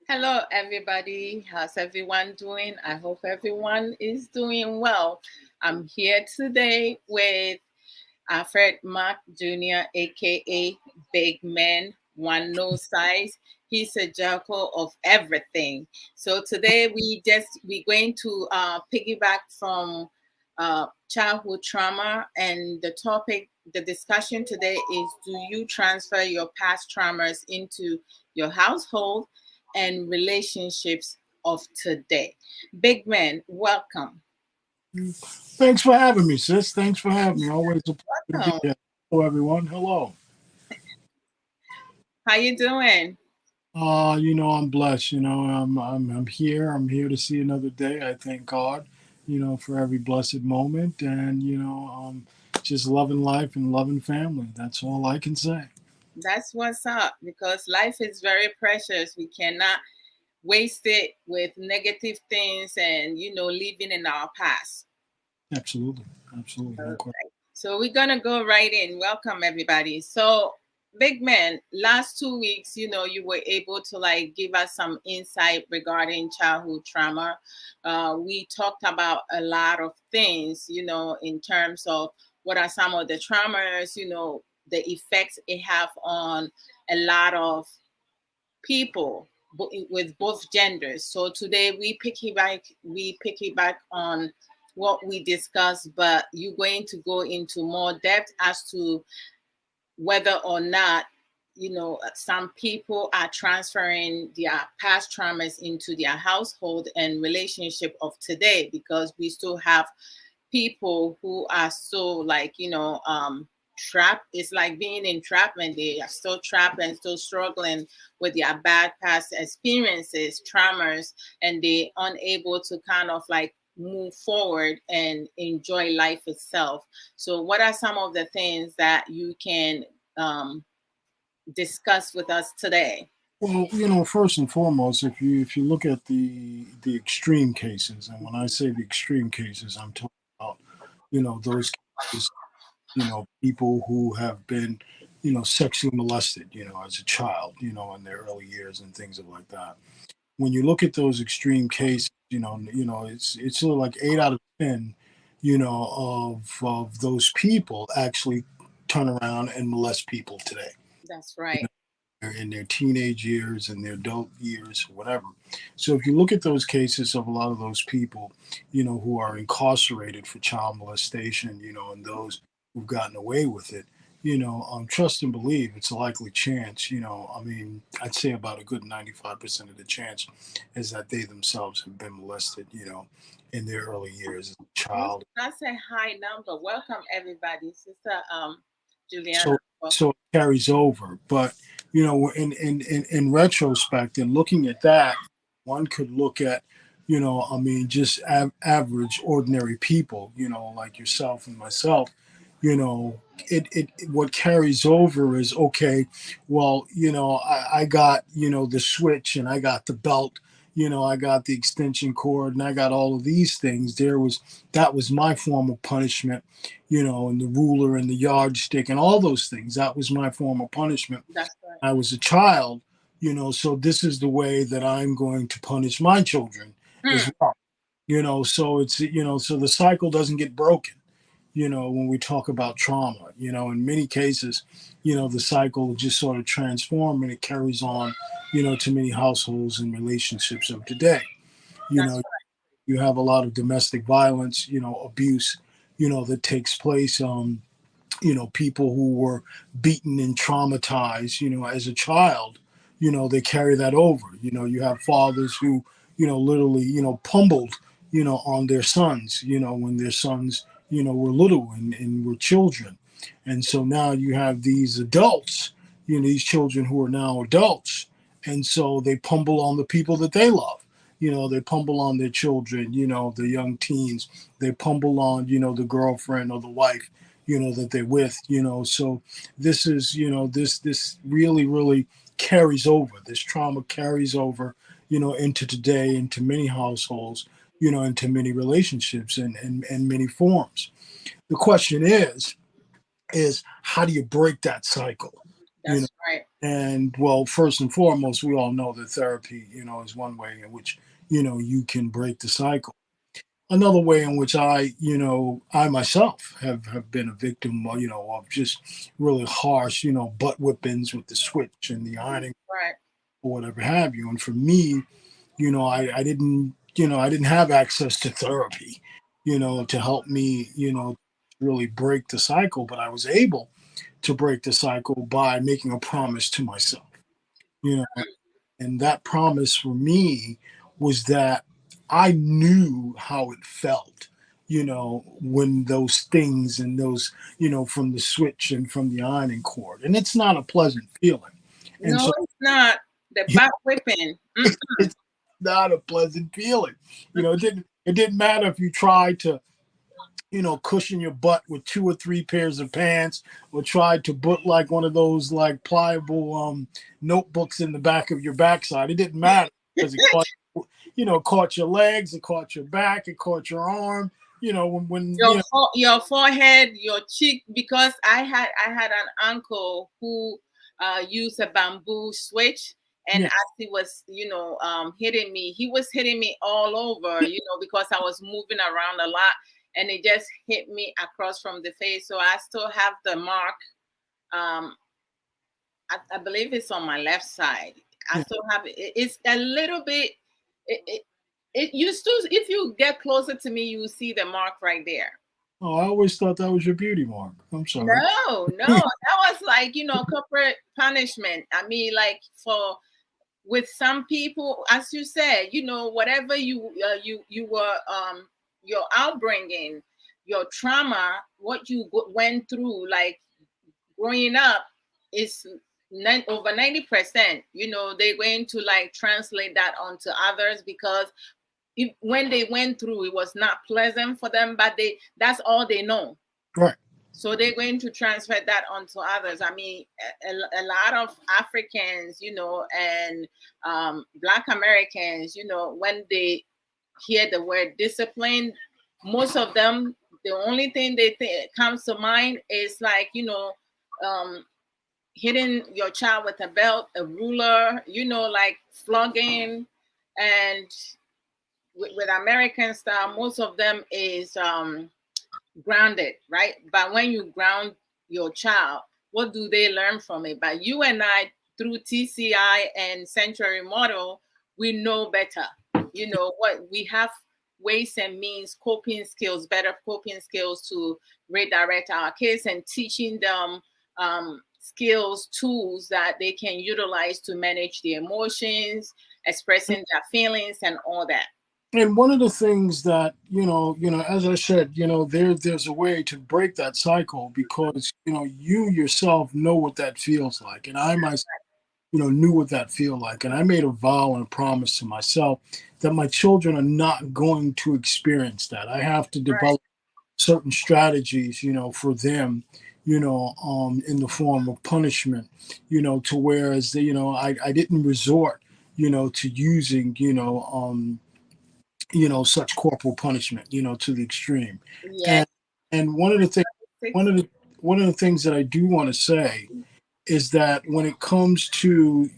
Hello, everybody. How's everyone doing? I hope everyone is doing well. I'm here today with Alfred Mack Jr., aka Big Man, one no size. He's a jackal of everything. So today we're going to piggyback from childhood trauma, and the discussion today is: do you transfer your past traumas into your household and relationships of today? Big Man, welcome. Thanks for having me, sis. Thanks for having me. Always a pleasure to be Welcome. here. Hello, everyone. Hello. How you doing? I'm blessed. I'm here. I'm here to see another day. I thank God, for every blessed moment, and just loving life and loving family. That's all I can say. That's what's up because life is very precious. We cannot waste it with negative things and, living in our past. Absolutely, absolutely, no question. So we're going to go right in. Welcome, everybody. So, Big Man, last 2 weeks, you were able to give us some insight regarding childhood trauma. We talked about a lot of things, in terms of what are some of the traumas, the effects it have on a lot of people with both genders. So today we pick it back on what we discussed, but you're going to go into more depth as to whether or not some people are transferring their past traumas into their household and relationship of today, because we still have people who are so trapped. It's like being in entrapment. They are still trapped and still struggling with their bad past experiences, traumas, and they unable to kind of move forward and enjoy life itself. So what are some of the things that you can um, discuss with us today? Well, first and foremost, if you look at the extreme cases, and when I say the extreme cases, I'm talking about those cases, people who have been, sexually molested, as a child, in their early years and things of like that. When you look at those extreme cases, it's sort of like 8 out of 10, of those people actually turn around and molest people today. That's You right. know, in their teenage years and their adult years, whatever. So if you look at those cases of a lot of those people, who are incarcerated for child molestation, and those who've gotten away with it, trust and believe it's a likely chance, I mean, I'd say about a good 95% of the chance is that they themselves have been molested, in their early years as a child. That's a high number. Welcome, everybody. Sister Juliana. so so it carries over. But in retrospect and looking at that, one could look at I mean just average ordinary people, like yourself and myself. It what carries over is okay. Well, I got the switch, and I got the belt, I got the extension cord, and I got all of these things. That was my form of punishment, and the ruler and the yardstick and all those things. That was my form of punishment. That's right. I was a child, so this is the way that I'm going to punish my children as Hmm. well. So it's, so the cycle doesn't get broken, when we talk about trauma. In many cases, the cycle just sort of transforms, and it carries on, to many households and relationships of today. You That's know, you have a lot of domestic violence, abuse, that takes place. People who were beaten and traumatized, as a child, they carry that over. You have fathers who, literally, pummeled, on their sons, when their sons, were little and were children. And so now you have these adults, these children who are now adults. And so they pummel on the people that they love. They pummel on their children, the young teens. They pummel on, the girlfriend or the wife, that they're with. So this is, this really carries over. This trauma carries over, into today, into many households, into many relationships and many forms. The question is how do you break that cycle? That's right. And well, first and foremost, we all know that therapy, is one way in which, you can break the cycle. Another way in which I myself have been a victim, of just really harsh, butt whippings with the switch and the ironing Right. or whatever have you. And for me, I didn't have access to therapy, to help me, really break the cycle, but I was able to break the cycle by making a promise to myself, you know, and that promise for me was that I knew how it felt, when those things and those, from the switch and from the ironing cord. And it's not a pleasant feeling. And No, so it's not. The back whipping. it's not a pleasant feeling. It didn't matter if you tried to, cushion your butt with 2 or 3 pairs of pants, or tried to put like one of those like pliable notebooks in the back of your backside. It didn't matter because it caught your legs, it caught your back, it caught your arm. When Your forehead, your cheek, because I had an uncle who used a bamboo switch, and yeah, as he was hitting me, he was hitting me all over, because I was moving around a lot, and it just hit me across from the face. So I still have the mark. um I believe it's on my left side. I yeah. still have it. It's a little bit. It used to. If you get closer to me, you will see the mark right there. Oh, I always thought that was your beauty mark. I'm sorry. No, no, that was like corporate punishment. I mean, like for with some people, as you said, whatever you were your outbringing, your trauma, what you went through, like growing up, is over 90%. They're going to like translate that onto others, because when they went through, it was not pleasant for them, but that's all they know. Right. So they're going to transfer that onto others. I mean, a lot of Africans, and Black Americans, when they hear the word discipline, most of them, the only thing they think comes to mind is like, um, hitting your child with a belt, a ruler, like flogging. And with American style, most of them is grounded, right? But when you ground your child, what do they learn from it? But you and I, through TCI and Sanctuary Model, we know better. What we have, ways and means, coping skills, better coping skills to redirect our kids, and teaching them skills, tools that they can utilize to manage their emotions, expressing their feelings, and all that. And one of the things that as I said, there's a way to break that cycle, because you yourself know what that feels like, and I myself, knew what that feel like, and I made a vow and a promise to myself that my children are not going to experience that. I have to Right. develop certain strategies, for them, in the form of punishment, to whereas I didn't resort, to using, such corporal punishment, to the extreme. Yes. And one of the things, one of the things that I do want to say is that when it comes to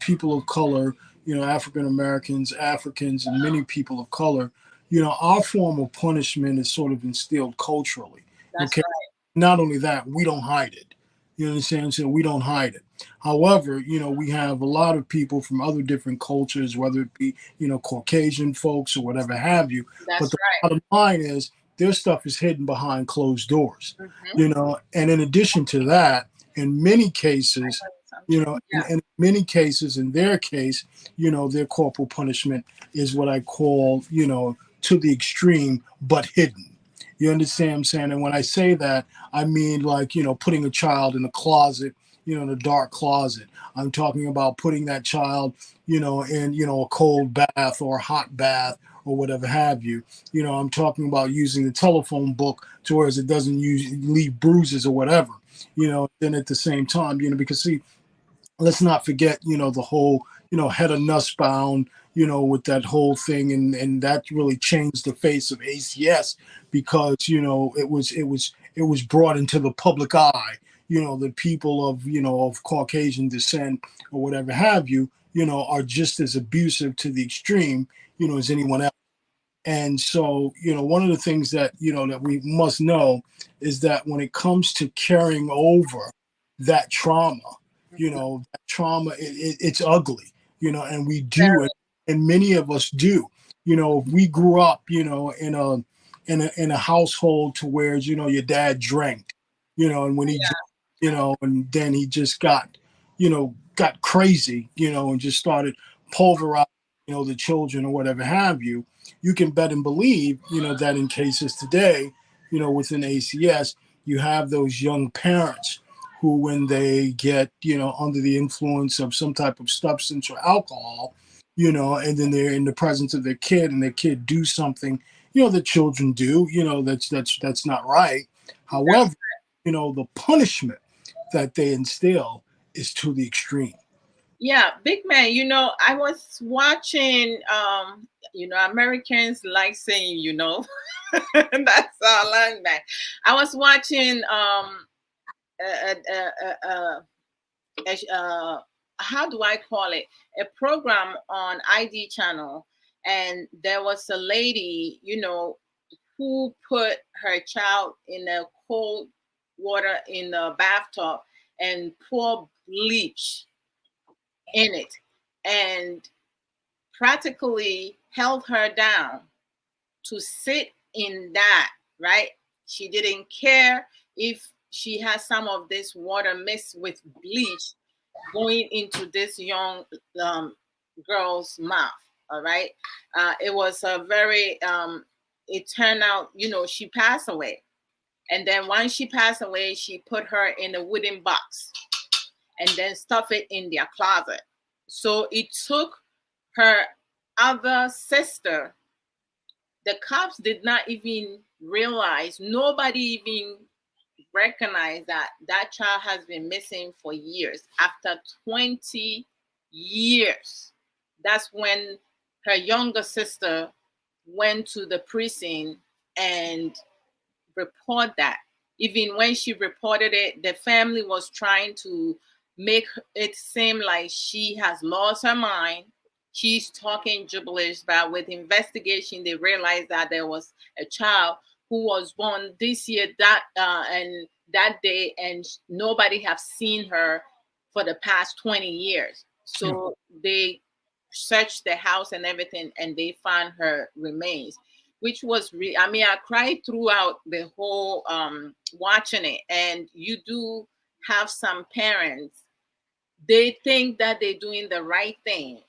people of color, African Americans, Africans, and many people of color, our form of punishment is sort of instilled culturally. That's Okay, right. not only that, we don't hide it. You understand? So we don't hide it. However, we have a lot of people from other different cultures, whether it be, Caucasian folks or whatever have you. But That's the bottom line is their stuff is hidden behind closed doors, right. Hmm. and in addition to that, in many cases, Yeah. in many cases, in their case, their corporal punishment is what I call, to the extreme, but hidden. You understand what I'm saying? And when I say that, I mean like, putting a child in a closet, in a dark closet. I'm talking about putting that child, in, a cold bath or a hot bath or whatever have you. I'm talking about using the telephone book to where it doesn't leave bruises or whatever. Then at the same time, because see, let's not forget, the whole, head of Nussbaum, with that whole thing, and that really changed the face of ACS, because it was brought into the public eye, the people of, of Caucasian descent or whatever have you, are just as abusive to the extreme, as anyone else. And so, one of the things that, that we must know is that when it comes to carrying over that trauma, that trauma, it's ugly, and we do it. And many of us do, if we grew up, in a household to where, your dad drank, and when he drank, and then he just got crazy, and just started pulverizing, the children or whatever have you. You can bet and believe, that in cases today, within ACS, you have those young parents who, when they get, under the influence of some type of substance or alcohol, and then they're in the presence of their kid and their kid do something, the children do, that's not right. However, the punishment that they instill is to the extreme. Yeah, big man, I was watching, Americans like saying, that's our land back. I was watching a, a, a, how do I call it? A program on ID channel, and there was a lady, who put her child in a cold water in the bathtub and pour bleach in it, and practically held her down to sit in that, right? She didn't care if she has some of this water mixed with bleach going into this young girl's mouth. All right. It was a very, it turned out, she passed away. And then once she passed away, she put her in a wooden box and then stuffed it in their closet. So it took her other sister. The cops did not even realize, nobody even recognized that that child has been missing for years. After 20 years, that's when her younger sister went to the precinct and report that. Even when she reported it, the family was trying to make it seem like she has lost her mind. She's talking gibberish, but with investigation, they realized that there was a child who was born this year, and that day, and nobody have seen her for the past 20 years. So they searched the house and everything, and they found her remains, which was I mean, I cried throughout the whole watching it. And you do have some parents, they think that they're doing the right thing,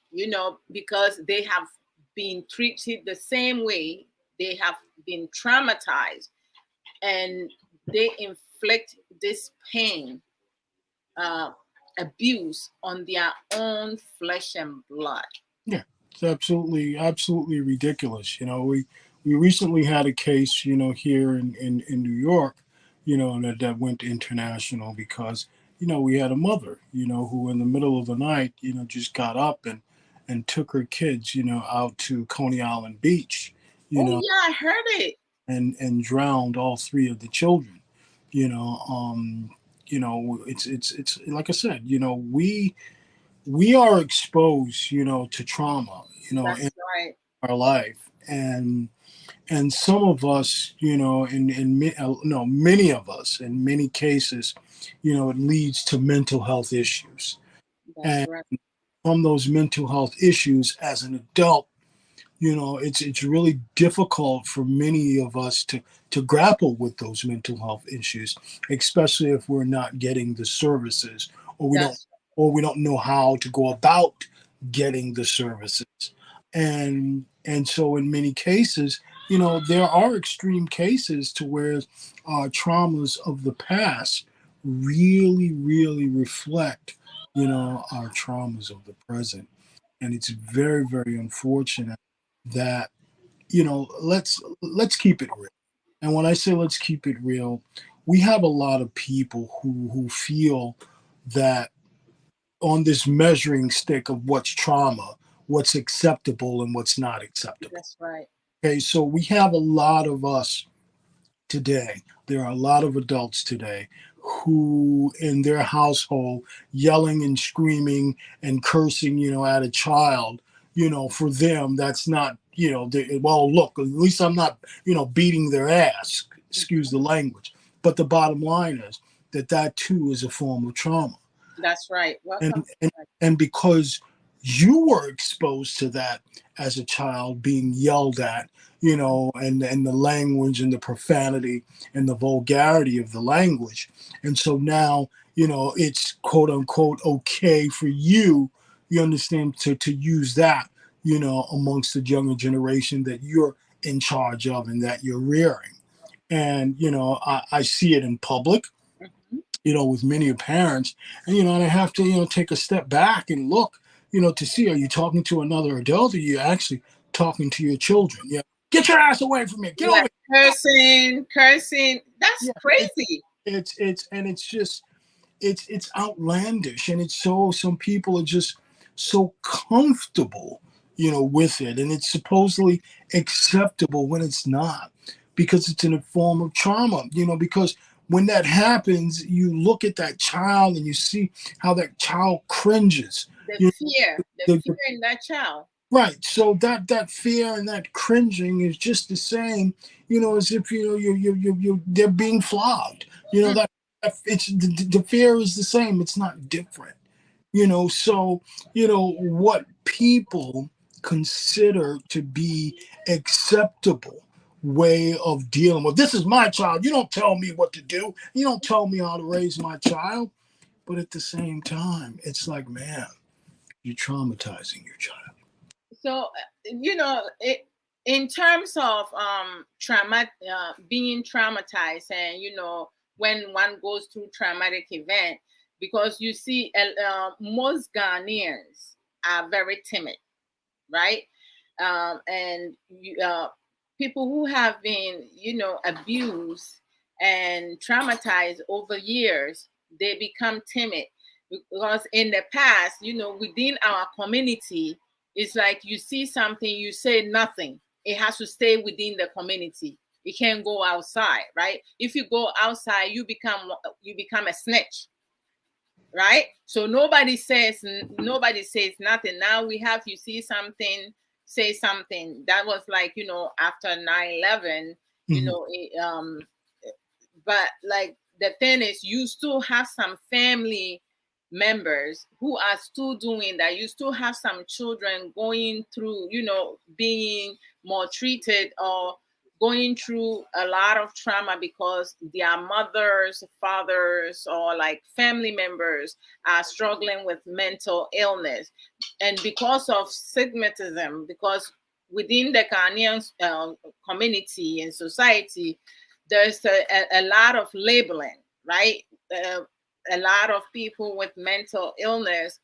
because they have been treated the same way, they have been traumatized, and they inflict this pain, uh, abuse on their own flesh and blood. Yeah, it's absolutely ridiculous. We recently had a case, here in New York, that went international because, we had a mother, who in the middle of the night, just got up and took her kids, out to Coney Island Beach, you Oh know, yeah, I heard it. and drowned all three of the children. You know, it's like I said, we are exposed, to trauma, in That's right. our life, and some of us, no, many of us, in many cases, it leads to mental health issues, That's and right. from those mental health issues, as an adult, it's really difficult for many of us to grapple with those mental health issues, especially if we're not getting the services, or we don't That's or we don't know how to go about getting the services. And so in many cases, there are extreme cases to where traumas of the past really reflect, our traumas of the present. And it's very, very unfortunate that, let's keep it real. And when I say let's keep it real, we have a lot of people who feel that on this measuring stick of what's trauma, what's acceptable and what's not acceptable. that's right. Okay, so we have a lot of us today. There are a lot of adults today who in their household yelling and screaming and cursing, at a child, for them, that's not, well, look, at least I'm not, beating their ass, excuse the language. But the bottom line is that too is a form of trauma. That's right. Welcome. And, and, and because you were exposed to that as a child, being yelled at, and the language and the profanity and the vulgarity of the language. And so now, it's quote unquote okay for you understand, to use that, amongst the younger generation that you're in charge of and that you're rearing. And, I see it in public, Mhm. with many parents, and I have to, take a step back and look, to see, are you talking to another adult, or are you actually talking to your children? Yeah. Get your ass away from me. Get over Like here. cursing. That's Yeah. crazy. It's just, it's outlandish, and it's so, some people are just so comfortable, with it, and it's supposedly acceptable when it's not, because it's in a form of trauma, because when that happens, you look at that child and you see how that child cringes. The you fear, the know, fear in that child. Right. So that fear and that cringing is just the same, as if you they're being flogged. Mm. It's the fear is the same. It's not different. So what people consider to be acceptable way of dealing with, this is my child. You don't tell me what to do. You don't tell me how to raise my child. But at the same time, it's like, man, you're traumatizing your child. So in terms of trauma, being traumatized, and when one goes through traumatic event, because you see, most Ghanaians are very timid, right? And people who have been, abused and traumatized over years, they become timid, because in the past, within our community, it's like you see something, you say nothing. It has to stay within the community. It can't go outside, right? If you go outside, you become a snitch, right? So nobody says nothing. Now we have, you see something, say something. That was like, after 9/11, Mhm. but like the thing is, you still have some family members who are still doing that. You still have some children going through, being maltreated or going through a lot of trauma because their mothers, fathers, or like family members are struggling with mental illness. And because of stigmatism, because within the Ghanaian community and society, there's a lot of labeling, right? Uh, a lot of people with mental illness,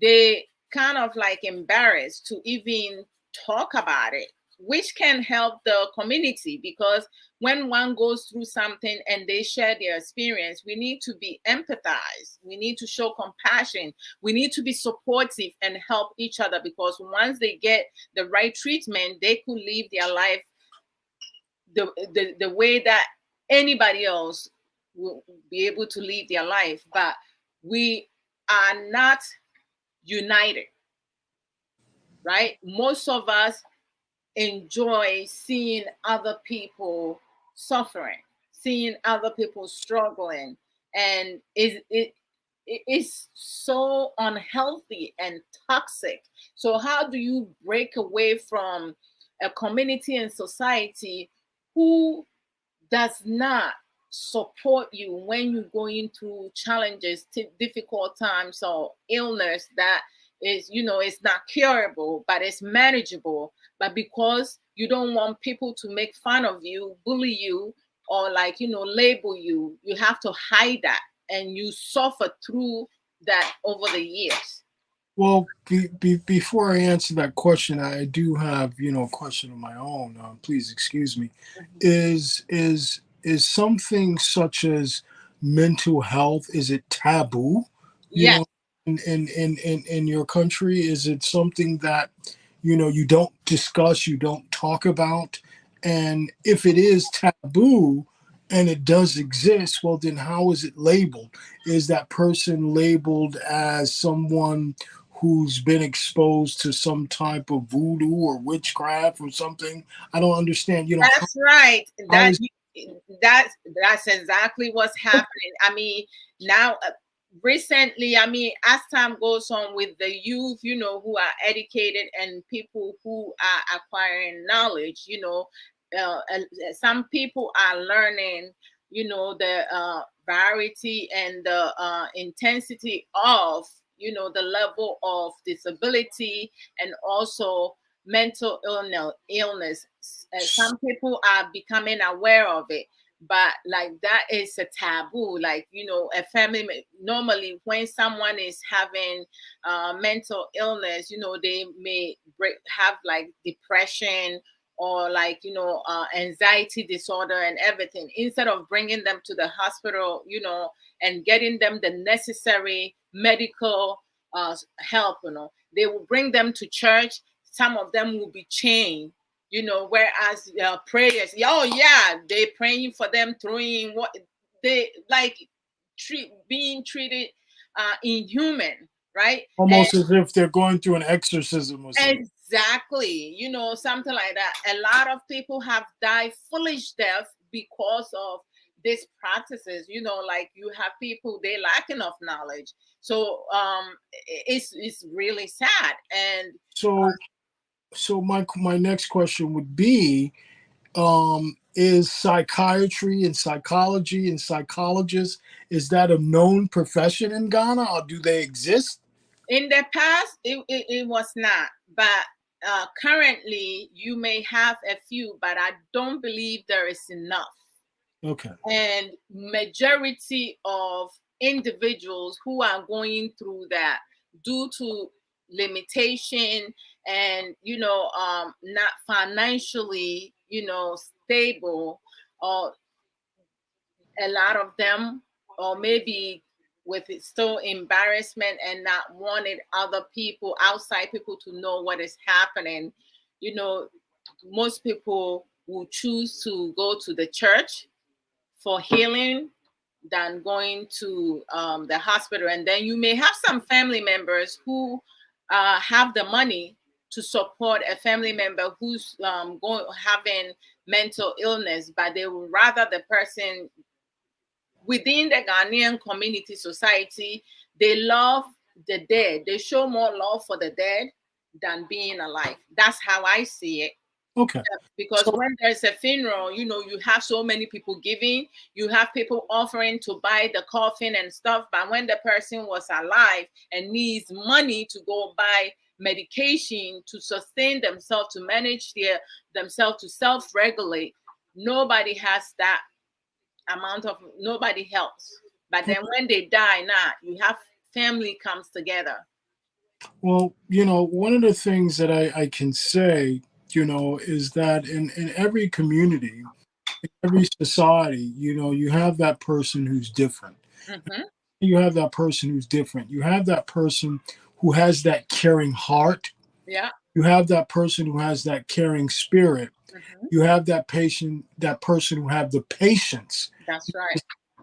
they kind of like embarrassed to even talk about it, which can help the community, because when one goes through something and they share their experience, we need to be empathized, we need to show compassion, we need to be supportive and help each other, because once they get the right treatment, they could live their life the way that anybody else will be able to live their life. But we are not united, right? Most of us enjoy seeing other people suffering, seeing other people struggling, and it's so unhealthy and toxic. So how do you break away from a community and society who does not support you when you're going through challenges, difficult times, or illness that is, it's not curable, but it's manageable. But because you don't want people to make fun of you, bully you, or like, label you, you have to hide that, and you suffer through that over the years. Well, before I answer that question, I do have, a question of my own. Please excuse me. Mhm. Is something such as mental health, is it taboo? You Yes. know, in your country, is it something that you don't discuss, you don't talk about? And if it is taboo, and it does exist, well, then how is it labeled? Is that person labeled as someone who's been exposed to some type of voodoo or witchcraft or something? I don't understand. That's right. How is That's exactly what's happening. I mean, now recently, I mean, as time goes on with the youth, who are educated and people who are acquiring knowledge, some people are learning, the variety and the intensity of, the level of disability and also mental illness. Some people are becoming aware of it, but like that is a taboo. Like, a family, normally when someone is having mental illness, they may have like depression or like, anxiety disorder and everything. Instead of bringing them to the hospital, and getting them the necessary medical help, they will bring them to church. Some of them will be chained, whereas prayers, oh yeah, they praying for them, throwing what they like, being treated inhuman, right? almost as if they're going through an exorcism or something? Exactly, something like that. A lot of people have died foolish death because of these practices. Like, you have people, they lacking of knowledge. So it's really sad. And So, my next question would be, is psychiatry and psychology and psychologists, is that a known profession in Ghana, or do they exist? in the past, it was not, but currently you may have a few, but I don't believe there is enough. Okay. And majority of individuals who are going through that due to limitation and not financially stable, or a lot of them, or maybe with it still embarrassment and not wanting other people, outside people, to know what is happening, you know most people will choose to go to the church for healing than going to the hospital. And then you may have some family members who have the money to support a family member who's going having mental illness, but they would rather the person within the Ghanaian community society, they love the dead. They show more love for the dead than being alive. That's how I see it. Okay. Because So, when there's a funeral, you have so many people giving, you have people offering to buy the coffin and stuff. But when the person was alive and needs money to go buy medication to sustain themselves, to manage themselves, to self-regulate, nobody has that amount of, nobody helps. But then when they die, now you have family comes together. well, one of the things that I can say, is that in every community, every society, you have that person who's different. Hmm. You have that person who's different. You have that person who has that caring heart. Yeah. You have that person who has that caring spirit. Hmm. You have that person who have the patience That's right.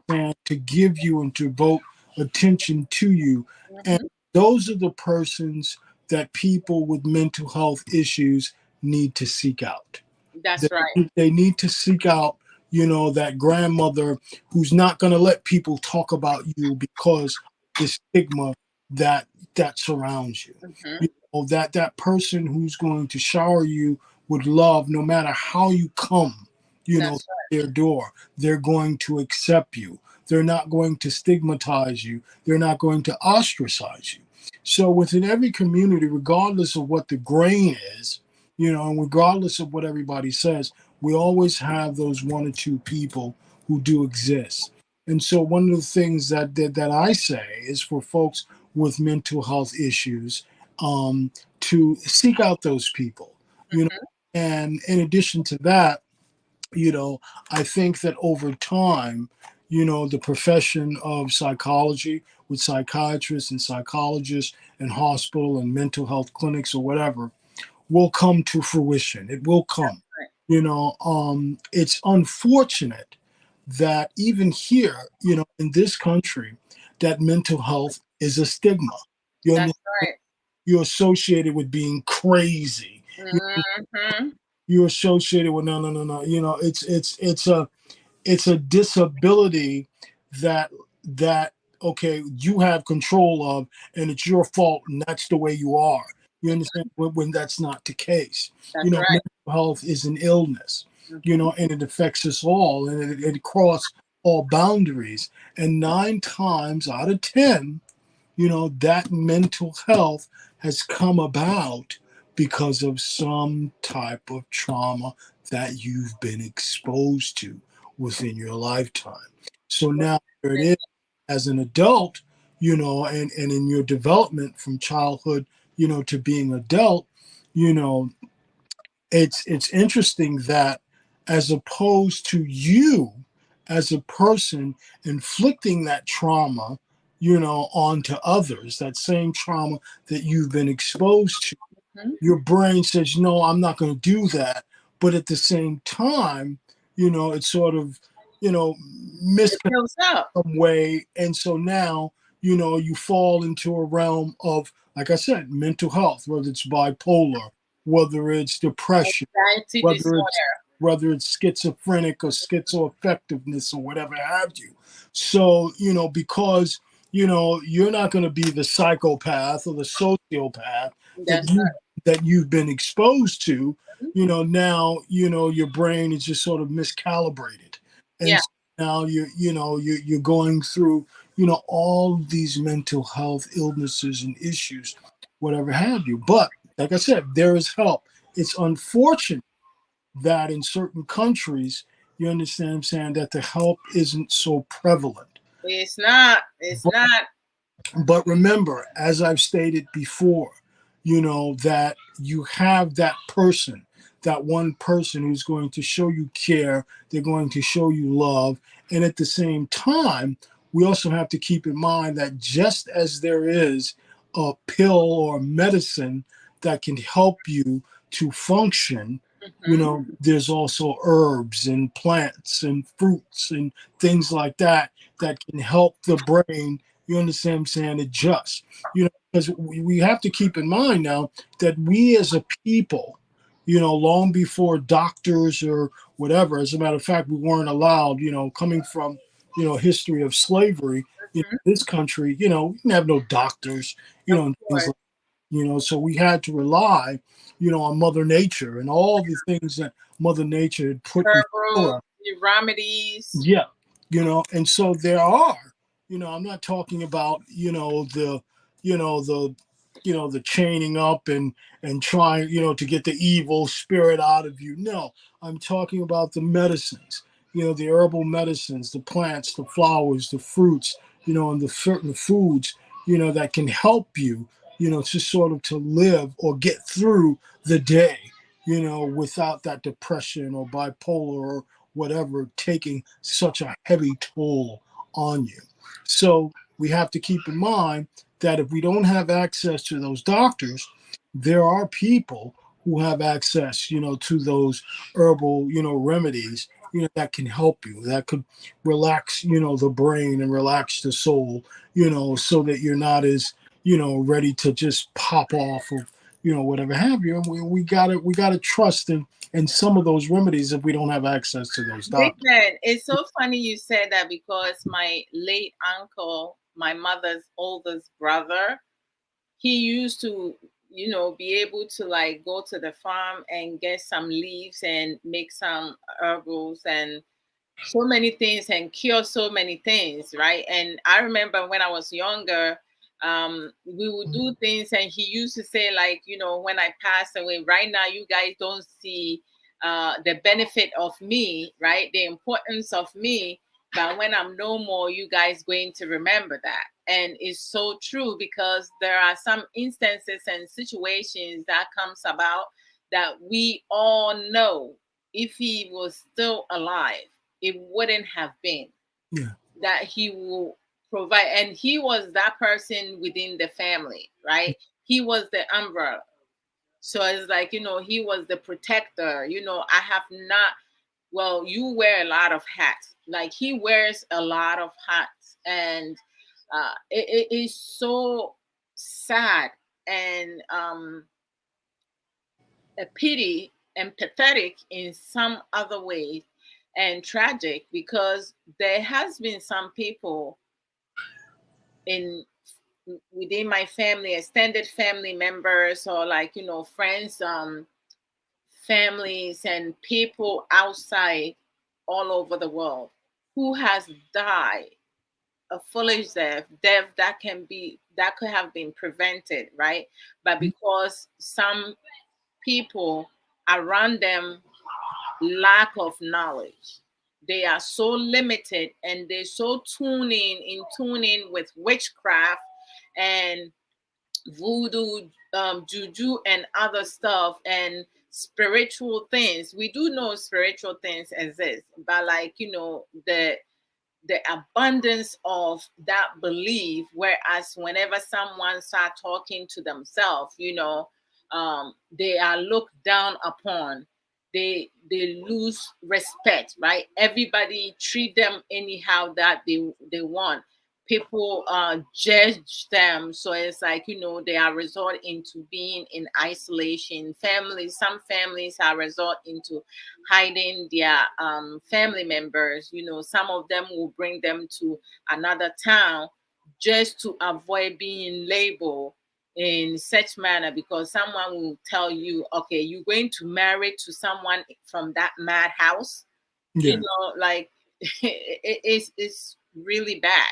and to give you and to devote attention to you. And Hmm. those are the persons that people with mental health issues need to seek out. That's right. They need to seek out, that grandmother who's not going to let people talk about you because the stigma that surrounds you. Hmm. That person who's going to shower you with love no matter how you come, to That's their door. They're going to accept you. They're not going to stigmatize you. They're not going to ostracize you. So within every community, regardless of what the grain is, and regardless of what everybody says, we always have those one or two people who do exist. And so one of the things that I say is for folks with mental health issues, to seek out those people, you know. right. And in addition to that, I think that over time, the profession of psychology with psychiatrists and psychologists and hospital and mental health clinics or whatever will come to fruition. It will come. It's unfortunate that even here, in this country, that mental health is a stigma. You That's understand? right. You're associated with being crazy. Mm-hmm. You're associated with no, no, no, no. It's a disability that that okay, you have control of, and it's your fault, and that's the way you are. You understand? When that's not the case. That's right. Mental health is an illness. Mm-hmm. And it affects us all, and it crosses all boundaries. And 9 times out of 10, that mental health has come about because of some type of trauma that you've been exposed to within your lifetime. So now here it is as an adult, and in your development from childhood, to being adult, you know, it's interesting that as opposed to you as a person inflicting that trauma onto others, that same trauma that you've been exposed to, Mm-hmm. your brain says no, I'm not going to do that. But at the same time, it's sort of It misconnected builds up. some way. And so now, you fall into a realm of, like I said, mental health, whether it's bipolar, whether it's depression, Anxiety whether it's disorder. schizophrenic or schizoaffectiveness or whatever have you. So, because you're not going to be the psychopath or the sociopath that That's you that you've been exposed to. right. Now your brain is just sort of miscalibrated, and Yeah. so now you're going through all these mental health illnesses and issues, whatever have you. But like I said, there is help. It's unfortunate that in certain countries, you understand what I'm saying, that the help isn't so prevalent. It's not. It's not. But remember, as I've stated before, that you have that person, that one person who's going to show you care, they're going to show you love. And at the same time, we also have to keep in mind that just as there is a pill or medicine that can help you to function, Mm-hmm. there's also herbs and plants and fruits and things like that that can help the brain, you understand what I'm saying, adjust. Because we have to keep in mind now that we as a people, long before doctors or whatever, as a matter of fact, we weren't allowed, coming from, history of slavery in Mm-hmm. this country, we didn't have no doctors, Of and things course. like, so we had to rely, on Mother Nature and all the things that Mother Nature had put Herbal before us. remedies. Yeah, and so there are, I'm not talking about, the, the chaining up and trying, to get the evil spirit out of you. No, I'm talking about the medicines, the herbal medicines, the plants, the flowers, the fruits, and the certain foods, that can help you, to sort of to live or get through the day, without that depression or bipolar or whatever taking such a heavy toll on you. So we have to keep in mind that if we don't have access to those doctors, there are people who have access, to those herbal, remedies, that can help you, that could relax, the brain and relax the soul, so that you're not as, ready to just pop off of, whatever have you. And we gotta trust in some of those remedies if we don't have access to those doctors. Listen, it's so funny you said that because my late uncle, my mother's oldest brother, he used to, be able to like go to the farm and get some leaves and make some herbals and so many things and cure so many things, right? And I remember when I was younger, we would do things, and he used to say, like, when I pass away, right now, you guys don't see the benefit of me, right? The importance of me. But when I'm no more, you guys going to remember that. And it's so true because there are some instances and situations that comes about that we all know if he was still alive, it wouldn't have been Yeah. that he will provide. And he was that person within the family, right? He was the umbrella. So it's like, he was the protector. I have not, well, you wear a lot of hats. like he wears a lot of hats, and it is so sad and a pity and pathetic in some other ways, and tragic because there has been some people in within my family, extended family members, or like friends, families and people outside all over the world who has died a foolish death that could have been prevented, right? But because some people around them lack of knowledge, they are so limited and they're so tuning with witchcraft and voodoo, juju, and other stuff, and spiritual things. We do know spiritual things exist, but like the abundance of that belief, whereas whenever someone start talking to themselves, they are looked down upon. They lose respect, right? Everybody treat them anyhow that they want. People judge them, so it's like they are resort into being in isolation. Some families are resort into hiding their family members. Some of them will bring them to another town just to avoid being labeled in such manner, because someone will tell you, okay, you're going to marry to someone from that madhouse. Yeah. Like it's really bad.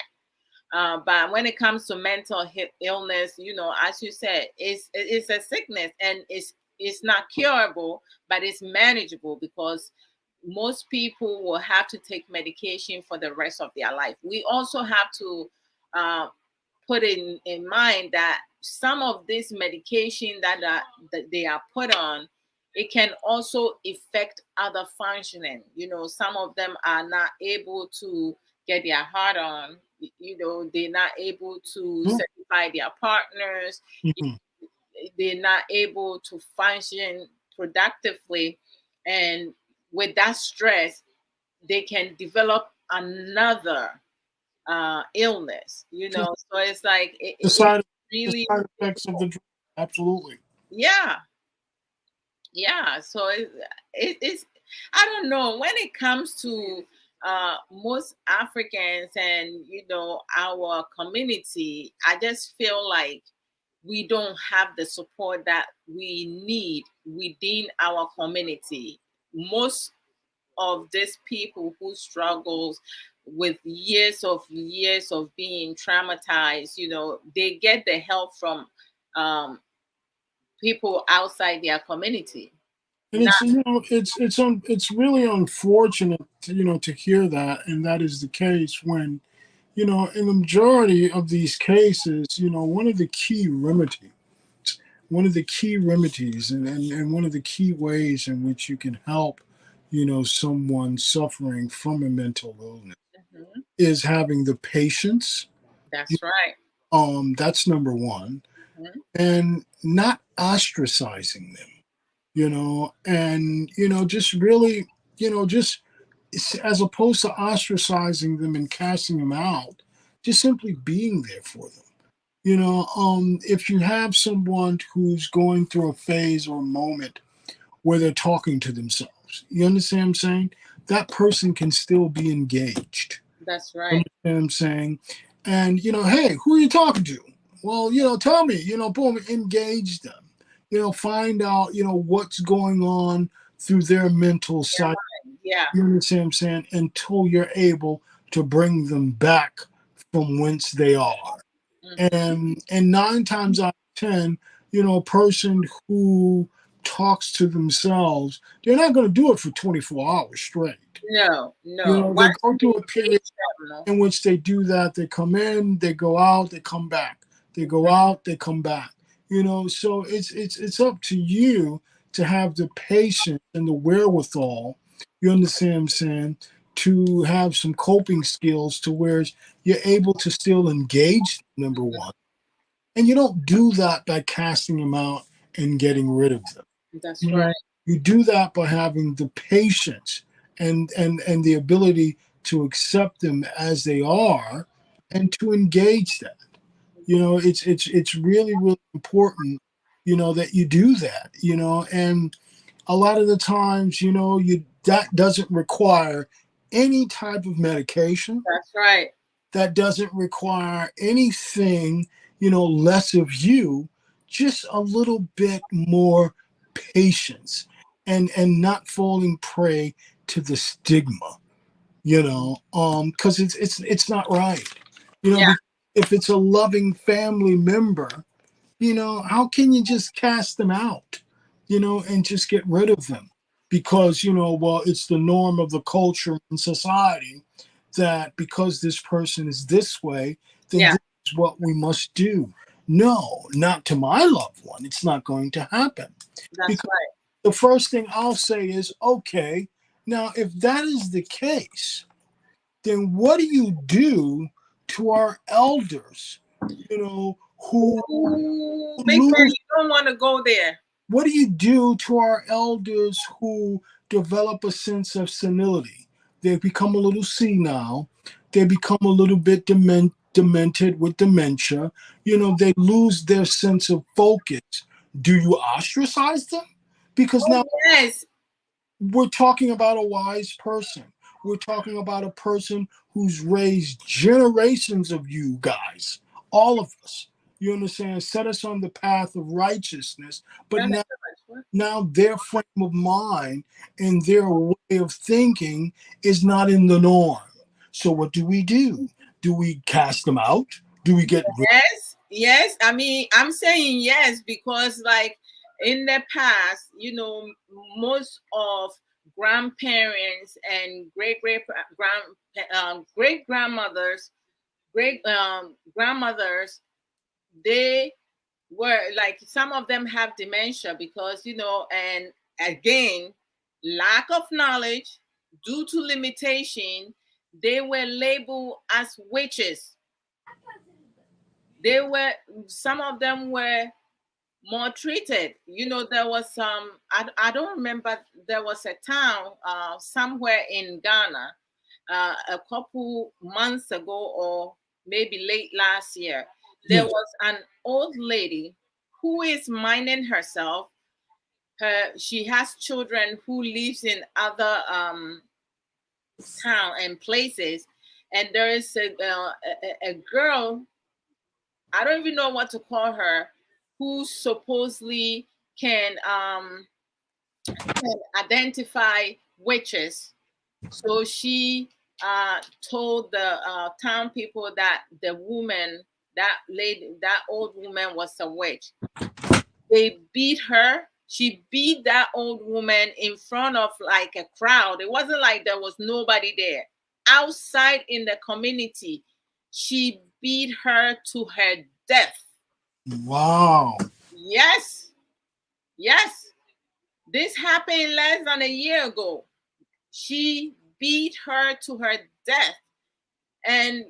But when it comes to mental illness, as you said, it's a sickness, and it's not curable, but it's manageable, because most people will have to take medication for the rest of their life. We also have to uh, put in mind that some of this medication that they are put on, it can also affect other functioning. Some of them are not able to get their heart on. They're not able to satisfy their partners. Mhm. They're not able to function productively, and with that stress, they can develop another illness. So it's like The it's side the really, side effects of the drug. Absolutely. yeah, yeah. So it's I don't know, when it comes to most Africans and our community, I just feel like we don't have the support that we need within our community. Most of these people who struggles with years of being traumatized, they get the help from um, people outside their community. And Not, it's really unfortunate to hear that, and that is the case when in the majority of these cases, one of the key remedies, and one of the key ways in which you can help someone suffering from a mental illness Mhm. is having the patience. That's right. That's number one, Mhm. and not ostracizing them, and just really, just as opposed to ostracizing them and casting them out, just simply being there for them. If you have someone who's going through a phase or a moment where they're talking to themselves, you understand what I'm saying? That person can still be engaged. That's You right. understand what I'm saying? And, hey, who are you talking to? Well, tell me, boom, engage them. Find out, what's going on through their mental Yeah, side. yeah. You understand what I'm saying? Until you're able to bring them back from whence they are. Mhm. And 9 times out of 10, a person who talks to themselves, they're not going to do it for 24 hours straight. No, no. They Once go you through a period engage them, no. in which they do that. They come in, they go out, they come back. They go out, they come back. So it's up to you to have the patience and the wherewithal. You understand what I'm saying? To have some coping skills to where you're able to still engage. Number one, and you don't do that by casting them out and getting rid of them. That's You right. know, you do that by having the patience and the ability to accept them as they are, and to engage that. It's really really important, that you do that. And a lot of the times, you that doesn't require any type of medication. That's right. That doesn't require anything, less of you, just a little bit more patience, and not falling prey to the stigma, because it's not right. Yeah, If it's a loving family member, how can you just cast them out, and just get rid of them? Because, well, it's the norm of the culture and society that because this person is this way, then yeah, this is what we must do. No, not to my loved one. It's not going to happen. that's Because right. the first thing I'll say is, okay, now if that is the case, then what do you do to our elders, who Ooh, Big Man, lose? you don't want to go there. What do you do to our elders who develop a sense of senility? They become a little senile. They become a little bit demented with dementia. They lose their sense of focus. Do you ostracize them? Because Oh now yes, we're talking about a wise person. We're talking about a person who's raised generations of you guys, all of us. You understand? Set us on the path of righteousness. But none of now, them. their frame of mind and their way of thinking is not in the norm. So what do we do? Do we cast them out? Do we get rid? Yes, yes. I mean, I'm saying yes because, like, in the past, most of grandparents and great grandmothers, great grandmothers, they were like some of them have dementia because and again, lack of knowledge due to limitation, they were labeled as witches. They were Some of them were more treated. There was some, I don't remember, there was a town somewhere in Ghana a couple months ago or maybe late last year. There Yes. was an old lady who is minding herself. She has children who lives in other town and places, and there is a girl, I don't even know what to call her, who supposedly can identify witches. So she told the town people that the woman, that lady, that old woman was a witch. They beat her. She beat that old woman in front of like a crowd. It wasn't like there was nobody there. Outside in the community, she beat her to her death. Wow. Yes, yes. This happened less than a year ago. She beat her to her death. And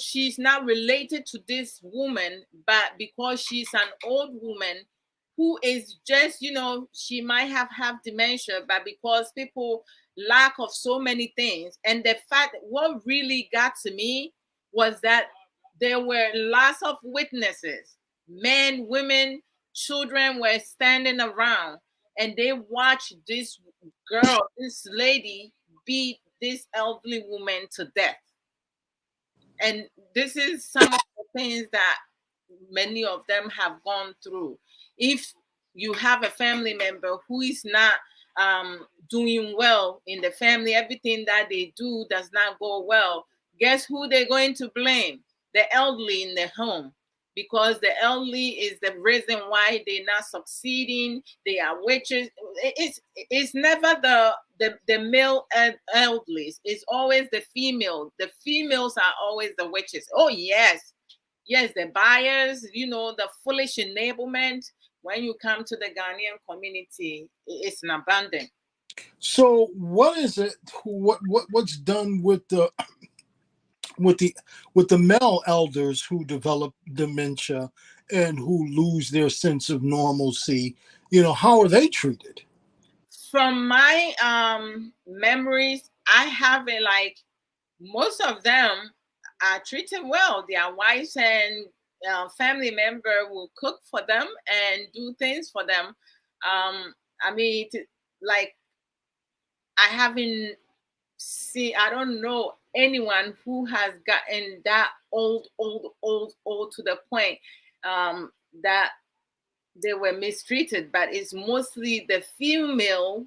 she's not related to this woman, but because she's an old woman who is just, she might have dementia, but because people lack of so many things. And the fact, what really got to me was that there were lots of witnesses, men, women, children were standing around, and they watched this girl, this lady, beat this elderly woman to death. And this is some of the things that many of them have gone through. If you have a family member who is not doing well in the family, everything that they do does not go well, guess who they're going to blame? The elderly in the home. Because the elderly is the reason why they're not succeeding. They are witches. It's never the male elderly. It's always the female. The females are always the witches. Oh yes, yes, the buyers. The foolish enablement. When you come to the Ghanaian community, it's an abundant. So what is it? What's done with the with the male elders who develop dementia and who lose their sense of normalcy? How are they treated? From my memories, I have it like most of them are treated well. Their wives and family member will cook for them and do things for them. I mean, like I haven't seen. I don't know anyone who has gotten that old to the point that they were mistreated. But it's mostly the female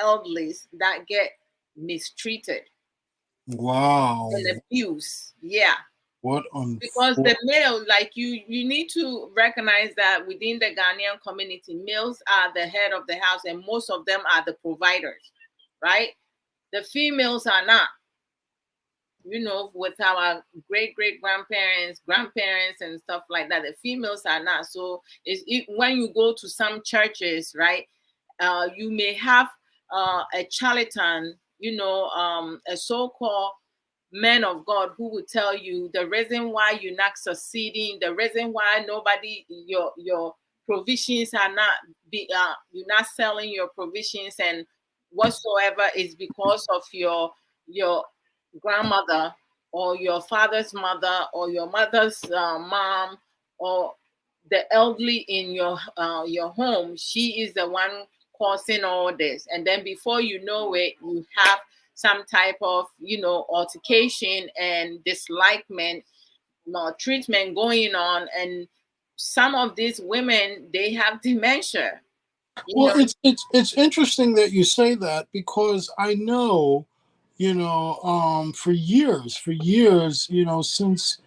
elderlies that get mistreated Wow. and abused. Yeah. What Because the unfortunate. male, like you need to recognize that within the Ghanaian community, males are the head of the house and most of them are the providers, right? The females are not. With our great grandparents, grandparents, and stuff like that, the females are not. So when you go to some churches, right, you may have a charlatan, a so-called men of God who will tell you the reason why you're not succeeding, the reason why nobody your provisions are not you're not selling your provisions and whatsoever is because of your grandmother or your father's mother or your mother's mom or the elderly in your home. She is the one causing all this, and then before you know it, you have some type of altercation and dislikement, treatment going on, and some of these women, they have dementia. you Well, know it's interesting that you say that because I know, for years, since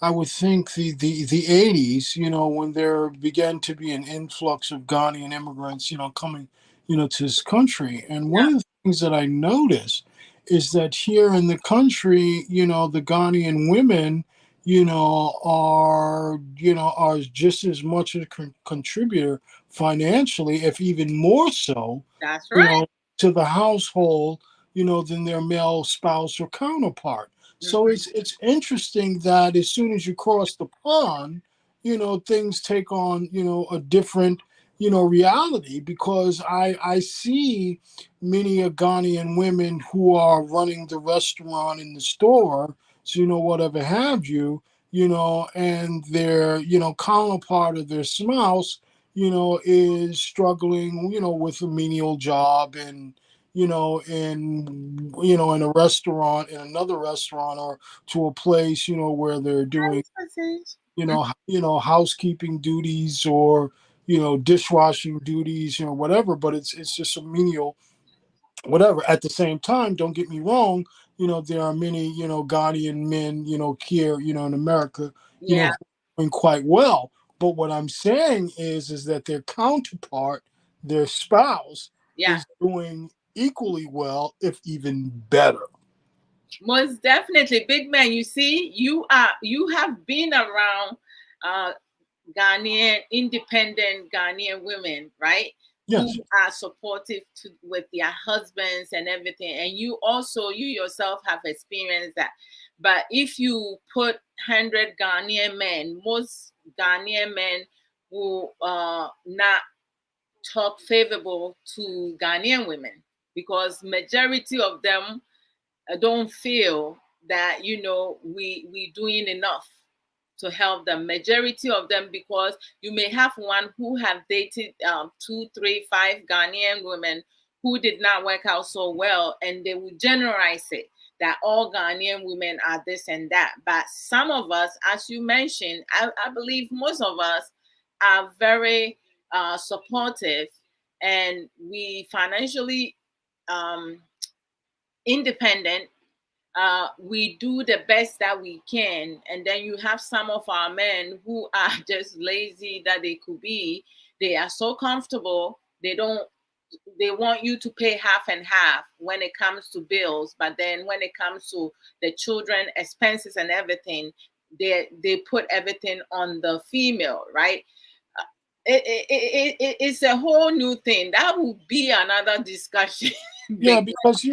I would think the 80s, when there began to be an influx of Ghanaian immigrants, coming, to this country. And one yeah, of the things that I noticed is that here in the country, the Ghanaian women, are just as much a contributor financially, if even more so, that's you right. know, to the household, than their male spouse or counterpart. So Mhm. it's interesting that as soon as you cross the pond, things take on, a different, reality because I see many Ghanaian women who are running the restaurant in the store, so whatever have you, and their, counterpart of their spouse, is struggling, with a menial job and in a restaurant, in another restaurant, or to a place, where they're doing, housekeeping duties or, dishwashing duties, whatever. But it's just a menial whatever. At the same time, don't get me wrong, there are many, Ghanaian men, here, in America, Yeah, doing quite well. But what I'm saying is that their counterpart, their spouse, yeah, is doing equally well, if even better. most definitely. Big man, you see, you have been around uh Ghanaian, independent Ghanaian women, right? Who Yes. are supportive with their husbands and everything. And you yourself have experienced that. But if you put 100 Ghanaian men, most Ghanaian men will not talk favorable to Ghanaian women because majority of them don't feel that we doing enough to help them. Majority of them, because you may have one who have dated two, three, five Ghanaian women who did not work out so well, and they will generalize it that all Ghanaian women are this and that. But some of us, as you mentioned, I believe most of us are very supportive, and we financially um, independent. We do the best that we can, and then you have some of our men who are just lazy that they could be. They are so comfortable, they want you to pay half and half when it comes to bills, but then when it comes to the children expenses and everything, they put everything on the female, right? It's a whole new thing that will be another discussion. Yeah, Big. because I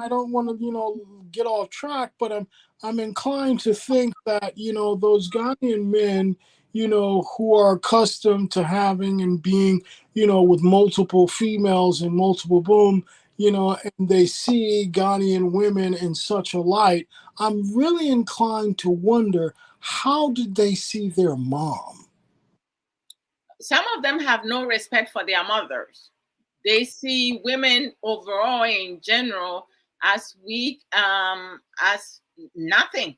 don't want to get off track, but I'm inclined to think that those Ghanaian men who are accustomed to having and being with multiple females and multiple boom, and they see Ghanaian women in such a light, I'm really inclined to wonder, how did they see their mom? Some of them have no respect for their mothers. They see women overall in general as weak, as nothing.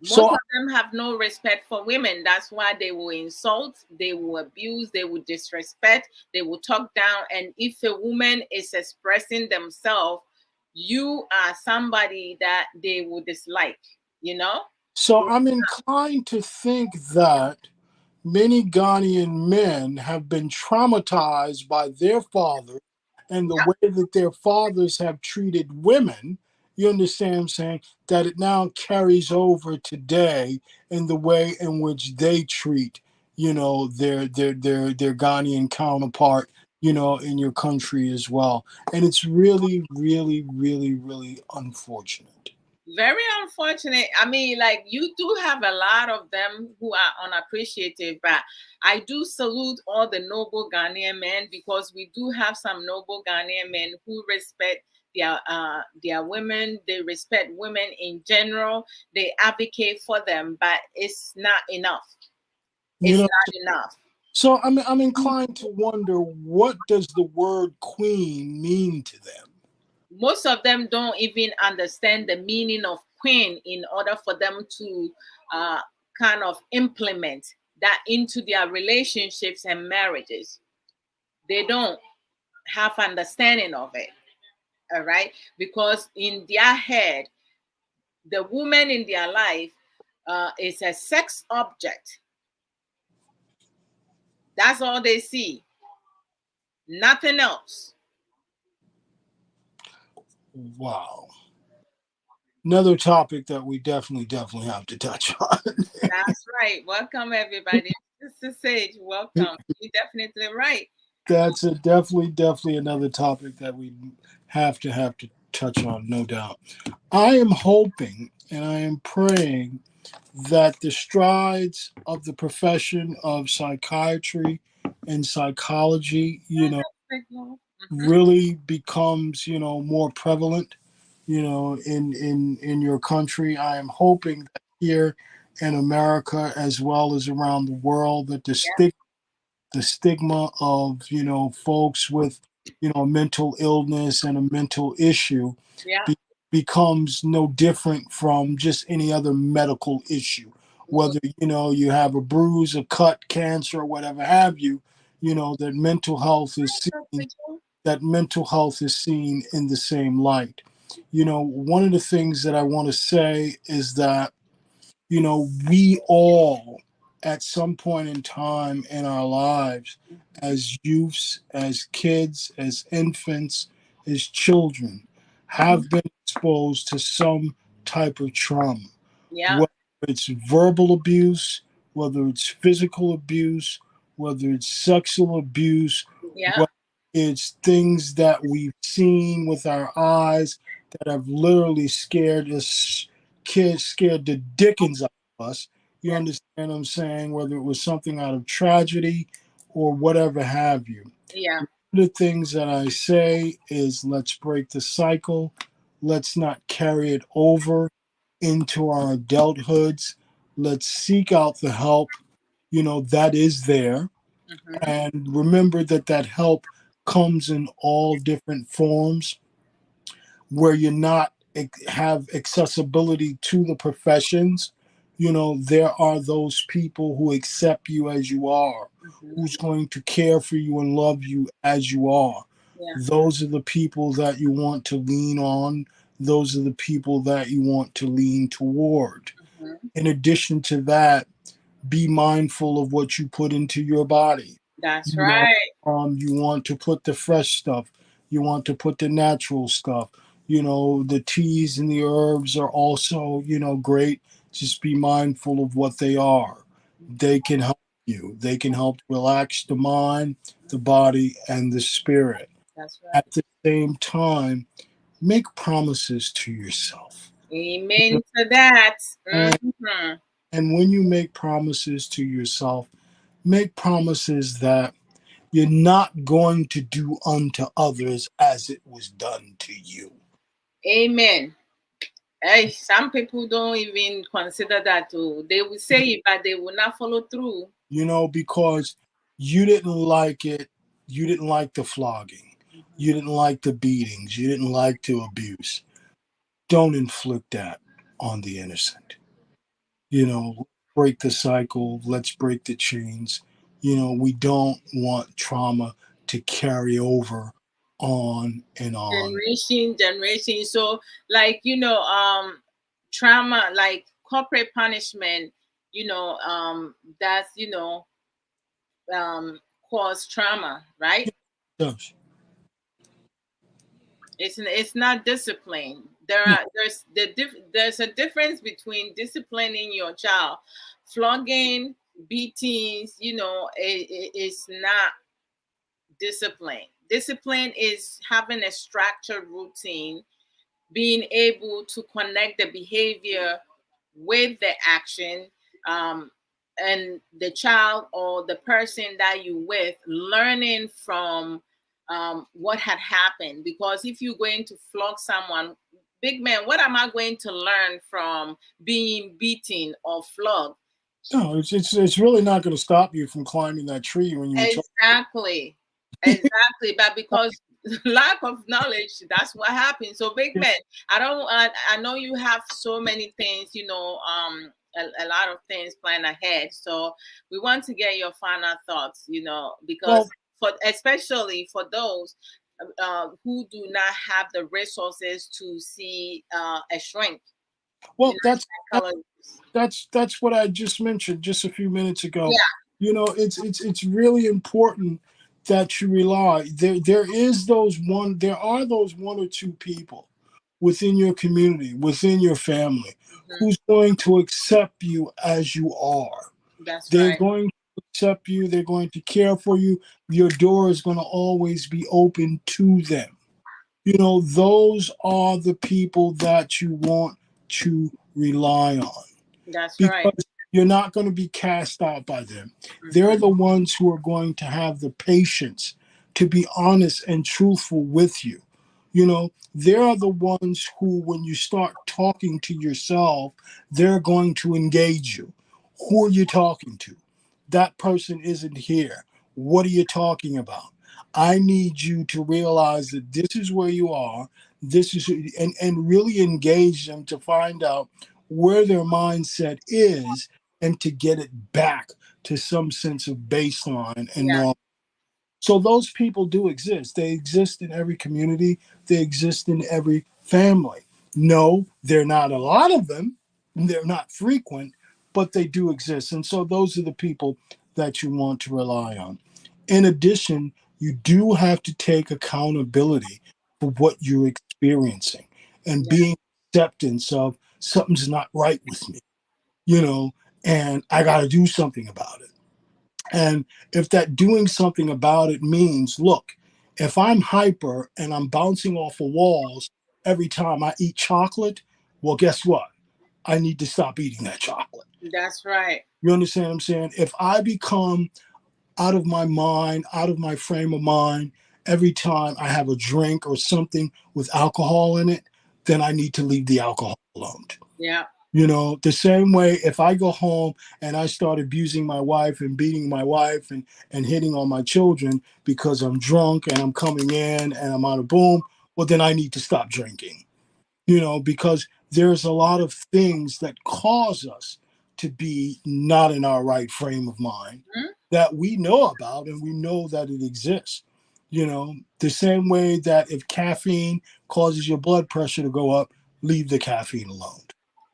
Most So of them have no respect for women. That's why they will insult, they will abuse, they will disrespect, they will talk down. And if a woman is expressing themselves, you are somebody that they will dislike, you know? so I'm inclined to think that many Ghanaian men have been traumatized by their fathers and the Yeah, way that their fathers have treated women. You understand what I'm saying? That it now carries over today in the way in which they treat, their Ghanaian counterpart, in your country as well. And it's really, really, really, really unfortunate. very unfortunate. I mean, like, you do have a lot of them who are unappreciative, but I do salute all the noble Ghanaian men, because we do have some noble Ghanaian men who respect their women. They respect women in general. They advocate for them, but it's not enough. You It's know, not enough. so I'm inclined to wonder, what does the word queen mean to them? Most of them don't even understand the meaning of queen in order for them to uh, kind of implement that into their relationships and marriages. They don't have understanding of it. All right, because in their head, the woman in their life is a sex object. That's all they see, nothing else. Wow. Another topic that we definitely have to touch on. That's right. Welcome, everybody. Sister Sage, welcome. You're definitely right. That's definitely another topic that we have to touch on, no doubt. I am hoping and I am praying that the strides of the profession of psychiatry and psychology, Mhm. really becomes, more prevalent, in your country. I am hoping that here in America as well as around the world, that the stigma of, folks with, a mental illness and a mental issue Yeah. be, becomes no different from just any other medical issue. Mhm. Whether, you have a bruise, a cut, cancer, or whatever have you, that mental health is seen in the same light. One of the things that I want to say is that, we all, at some point in time in our lives, as youths, as kids, as infants, as children, Mhm. have been exposed to some type of trauma, Yeah. whether it's verbal abuse, whether it's physical abuse, whether it's sexual abuse, Yeah. whether it's things that we've seen with our eyes that have literally scared us, kids, scared the dickens out of us. You Yeah. understand what I'm saying? Whether it was something out of tragedy or whatever have you. Yeah. The things that I say is, let's break the cycle. Let's not carry it over into our adulthoods. Let's seek out the help, that is there. Mhm. And remember that that help comes in all different forms, where you're not have accessibility to the professions. There are those people who accept you as you are, Mhm. who's going to care for you and love you as you are. Yeah. Those are the people that you want to lean on. Those are the people that you want to lean toward. Mhm. In addition to that, be mindful of what you put into your body. That's you know right. you want to put the fresh stuff, you want to put the natural stuff. The teas and the herbs are also, great. Just be mindful of what they are. They can help you, they can help relax the mind, the body, and the spirit. That's At right. the same time, make promises to yourself. You Amen to that. know, Hmm. and when you make promises to yourself, make promises that You're not going to do unto others as it was done to you. Amen. Hey, some people don't even consider that too. They will say it, but they will not follow through. Because you didn't like it. You didn't like the flogging. You didn't like the beatings. You didn't like the abuse. Don't inflict that on the innocent. Break the cycle. Let's break the chains. We don't want trauma to carry over on and on. Generation. So, like, trauma, like corporate punishment, that's, cause trauma, right? Yes. It's not discipline. No, There's a difference between disciplining your child. Flogging, beatings, it's not discipline. Discipline is having a structured routine, being able to connect the behavior with the action, um, and the child or the person that you with learning from what had happened. Because if you're going to flog someone, big man, what am I going to learn from being beaten or flogged? no, it's really not going to stop you from climbing that tree when you were child. Exactly. Exactly. But because lack of knowledge, that's what happens. So big man, I know you have so many things, a lot of things planned ahead. So we want to get your final thoughts, because Well, for especially for those who do not have the resources to see a shrink, well, psychologist. that's what I just mentioned just a few minutes ago. Yeah, It's really important that you rely. There are those one or two people within your community, within your family, hmm, who's going to accept you as you are. that's They're right. going to accept you, they're going to care for you. Your door is going to always be open to them. Those are the people that you want to rely on, That's right. because you're not going to be cast out by them. They're Hmm. the ones who are going to have the patience to be honest and truthful with you. They're the ones who, when you start talking to yourself, they're going to engage you. Who are you talking to? That person isn't here. What are you talking about? I need you to realize that this is where you are. This is, and really engage them to find out where their mindset is, and to get it back to some sense of baseline and Yeah, normal. So those people do exist. They exist in every community. They exist in every family. No, they're not a lot of them. They're not frequent, but they do exist. And so those are the people that you want to rely on. In addition, you do have to take accountability for what you're experiencing, and yeah, being acceptance of something's not right with me, you know, and I got to do something about it. And if that doing something about it means, look, if I'm hyper and I'm bouncing off of walls every time I eat chocolate, well, guess what? I need to stop eating that chocolate. that's right. You understand what I'm saying? If I become out of my mind, out of my frame of mind, every time I have a drink or something with alcohol in it, then I need to leave the alcohol alone. Yeah, The same way, if I go home and I start abusing my wife and beating my wife and hitting on my children because I'm drunk and I'm coming in and I'm on a boom, well, then I need to stop drinking, because there's a lot of things that cause us to be not in our right frame of mind mhm, that we know about, and we know that it exists. The same way that if caffeine causes your blood pressure to go up, leave the caffeine alone.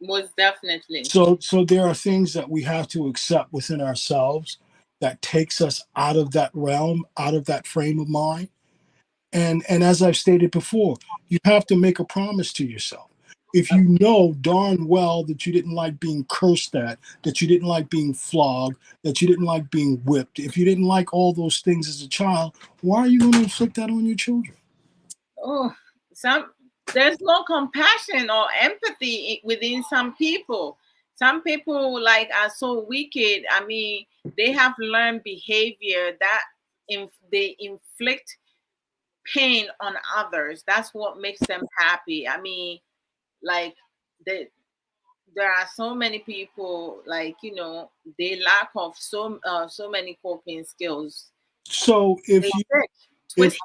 most definitely. So there are things that we have to accept within ourselves that takes us out of that realm, out of that frame of mind. And as I've stated before, you have to make a promise to yourself. If you know darn well that you didn't like being cursed at, that you didn't like being flogged, that you didn't like being whipped, if you didn't like all those things as a child, why are you going to inflict that on your children? Oh, some there's no compassion or empathy within some people. Some people like are so wicked. I mean, they have learned behavior that they inflict pain on others. That's what makes them happy. I mean, like the there are so many people, like, they lack of so many coping skills. So They sick, if twisted.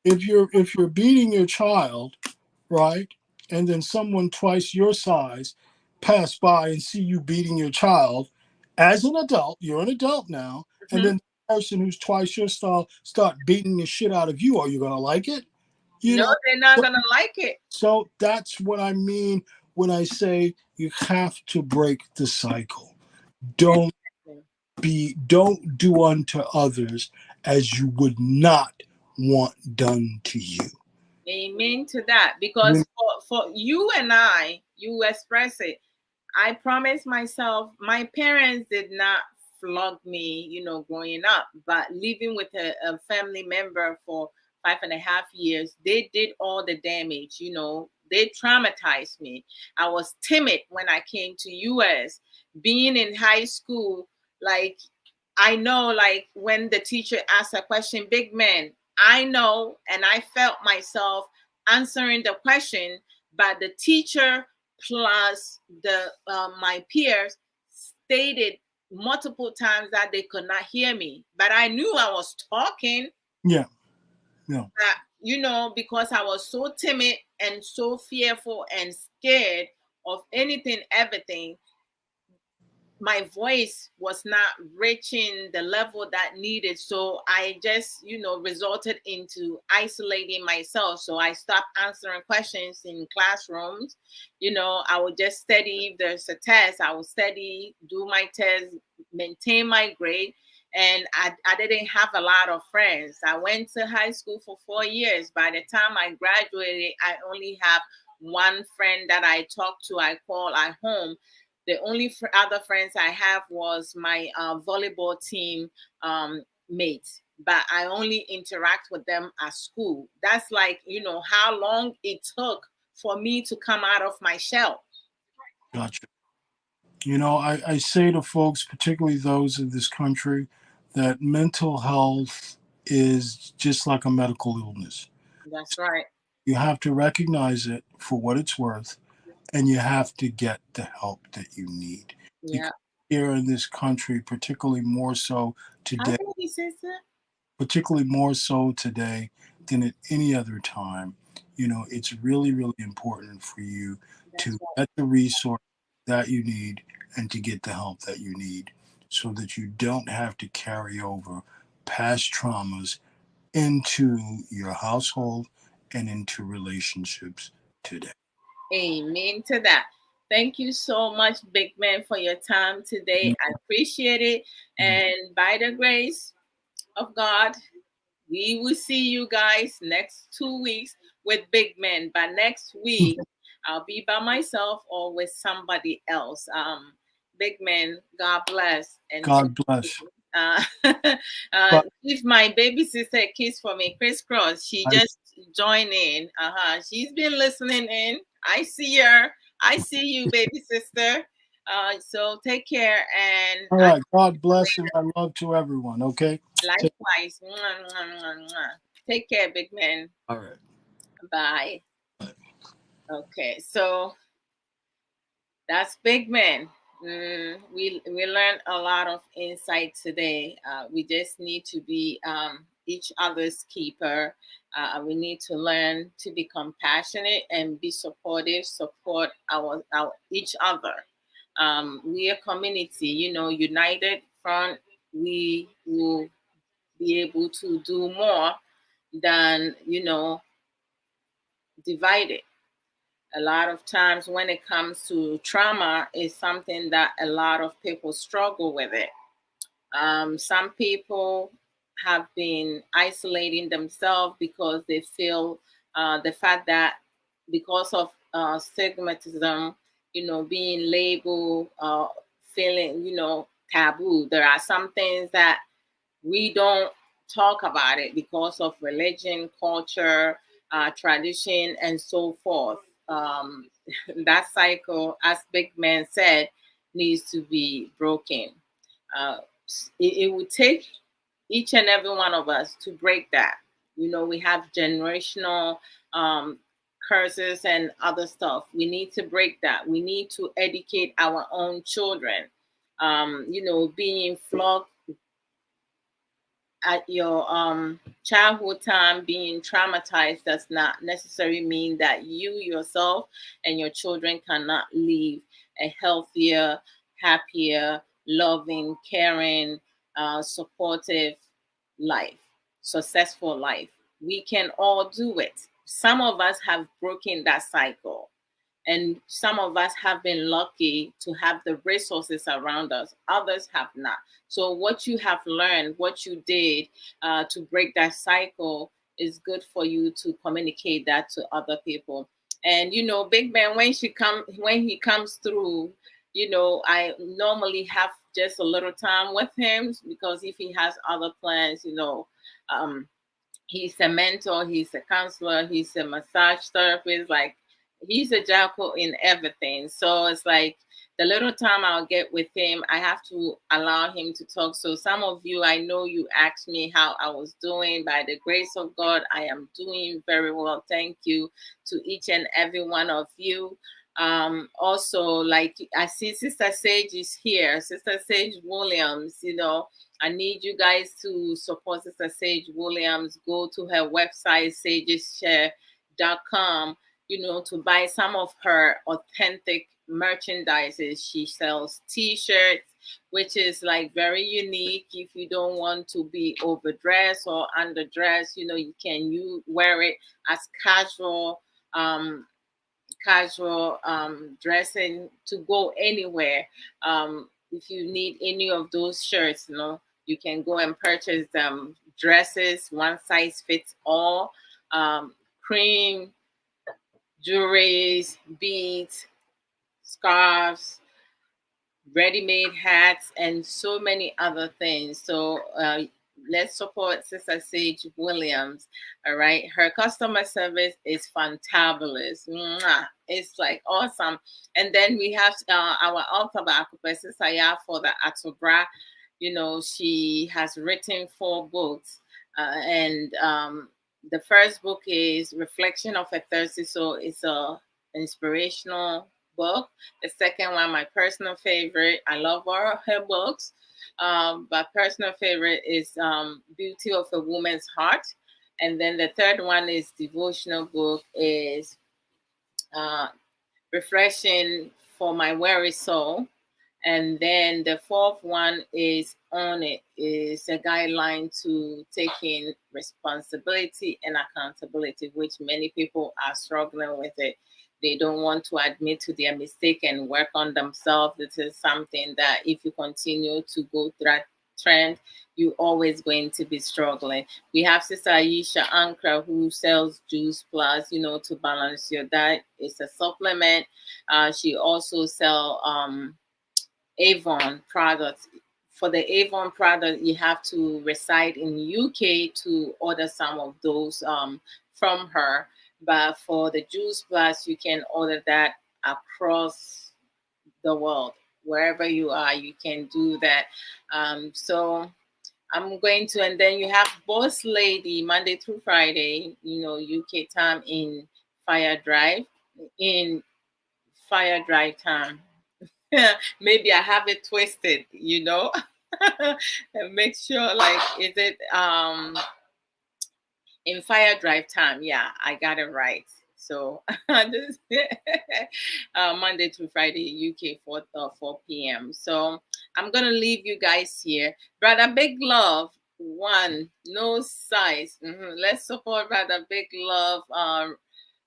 if you're beating your child, right, and then someone twice your size pass by and see you beating your child as an adult, you're an adult now, and Mhm. then the person who's twice your style start beating the shit out of you, are you gonna like it? You No, know. they're not gonna like it. So that's what I mean when I say you have to break the cycle. Don't Exactly. don't do unto others as you would not want done to you. Amen to that. When Because for you and I, you express it. I promised myself, my parents did not flog me, growing up, but living with a family member for 5.5 years, they did all the damage, they traumatized me. I was timid when I came to US, being in high school, like, I know, like, when the teacher asked a question, big man, I know, and I felt myself answering the question, but the teacher plus the my peers stated multiple times that they could not hear me, but I knew I was talking. yeah, yeah, But, because I was so timid and so fearful and scared of anything, everything, my voice was not reaching the level that needed, so I just resulted into isolating myself. So I stopped answering questions in classrooms. I would just study. If there's a test, I would study, do my test, maintain my grade. And I didn't have a lot of friends. I went to high school for 4 years. By the time I graduated, I only have one friend that I talk to, I call at home. The only other friends I have was my volleyball team mates, but I only interact with them at school. That's like, how long it took for me to come out of my shell. gotcha. I say to folks, particularly those in this country, that mental health is just like a medical illness. That's right. You have to recognize it for what it's worth, and you have to get the help that you need. Yeah. Because here in this country, Hi, today, baby sister. particularly more so today than at any other time, it's really, really important for you That's to right. get the resource that you need and to get the help that you need so that you don't have to carry over past traumas into your household and into relationships today. Amen to that. Thank you so much, big man, for your time today. I appreciate it. And by the grace of God, we will see you guys next 2 weeks with big men. But next week, I'll be by myself or with somebody else. Big man, God bless. And God bless. uh, But give my baby sister a kiss for me, crisscross. She I, just joined in. She's been listening in. I see her. I see you, baby sister. So take care, and all I right. God bless and my love to everyone. Okay. Take, likewise. Mwah, mwah, mwah, mwah. Take care, big man. all right. Bye. Okay, so that's big man. We learned a lot of insight today. We just need to be each other's keeper. We need to learn to be compassionate and be supportive, support our each other. We are community, united front. We will be able to do more than divided. A lot of times when it comes to trauma is something that a lot of people struggle with it. Some people have been isolating themselves because they feel the fact that because of stigmatism, being labeled, feeling, taboo. There are some things that we don't talk about it because of religion, culture, tradition, and so forth. Um, that cycle, as Big Man said, needs to be broken. Uh, it would take each and every one of us to break that. We have generational curses and other stuff. We need to break that. We need to educate our own children. Being flogged at your childhood time, being traumatized does not necessarily mean that you yourself and your children cannot live a healthier, happier, loving, caring, supportive life, successful life. We can all do it. Some of us have broken that cycle. And some of us have been lucky to have the resources around us. Others have not. So what you have learned, what you did to break that cycle is good for you to communicate that to other people. And Big Ben, when he comes through, I normally have just a little time with him, because if he has other plans, um, he's a mentor, he's a counselor, he's a massage therapist. Like, he's a jackal in everything. So it's like the little time I'll get with him, I have to allow him to talk. So some of you, I know you asked me how I was doing. By the grace of God, I am doing very well. Thank you to each and every one of you. Also, like, I see Sister Sage is here, Sister Sage Williams. I need you guys to support Sister Sage Williams. Go to her website, sageshare.com, to buy some of her authentic merchandises. She sells t-shirts, which is like very unique. If you don't want to be overdressed or underdressed, you can wear it as casual dressing to go anywhere. If you need any of those shirts, you can go and purchase them. Dresses, one size fits all. Cream, jewelries, beads, scarves, ready-made hats, and so many other things. So let's support Sister Sage Williams. All right, her customer service is fantabulous. Mwah. It's like awesome. And then we have our author Sister Ya for the Atobra. She has written 4 books, and the first book is Reflection of a Thirsty Soul. It's a inspirational book. The second one, my personal favorite, I love all of her books, but personal favorite is Beauty of a Woman's Heart. And then the third one is devotional book is Refreshing for My Weary Soul. And then the fourth one is On It, is a guideline to taking responsibility and accountability, which many people are struggling with it. They don't want to admit to their mistake and work on themselves. This is something that if you continue to go through that trend, you're always going to be struggling. We have Sister Aisha Ankra, who sells Juice Plus, to balance your diet. It's a supplement. She also sells Avon products. For the Avon product, you have to reside in UK to order some of those from her. But for the Juice Plus, you can order that across the world. Wherever you are, you can do that. So I'm going to, and then you have Boss Lady, Monday through Friday, UK time in Fire Drive time. Maybe I have it twisted, and make sure, like, is it in Fire Drive time? Yeah, I got it right. So this Monday through Friday, UK 4 p.m. So I'm gonna leave you guys here. Brother Big Love, one, no size. Let's support Brother Big Love.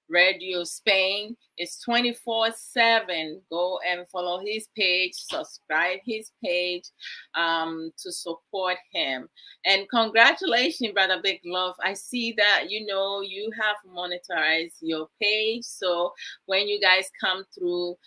Radio Spain is 24/7. Go and follow his page, subscribe his page to support him. And congratulations, Brother Big Love. I see that you have monetized your page. So when you guys come through,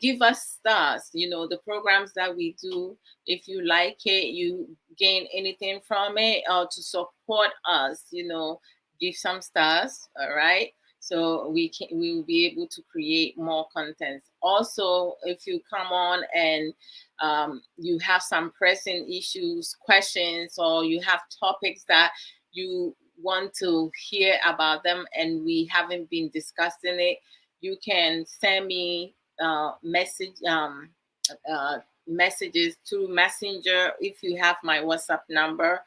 give us stars. The programs that we do, if you like it, you gain anything from it, or to support us, give some stars. All right. so we will be able to create more content. Also, if you come on and you have some pressing issues, questions, or you have topics that you want to hear about them and we haven't been discussing it, you can send me uh, messages through Messenger. If you have my WhatsApp number,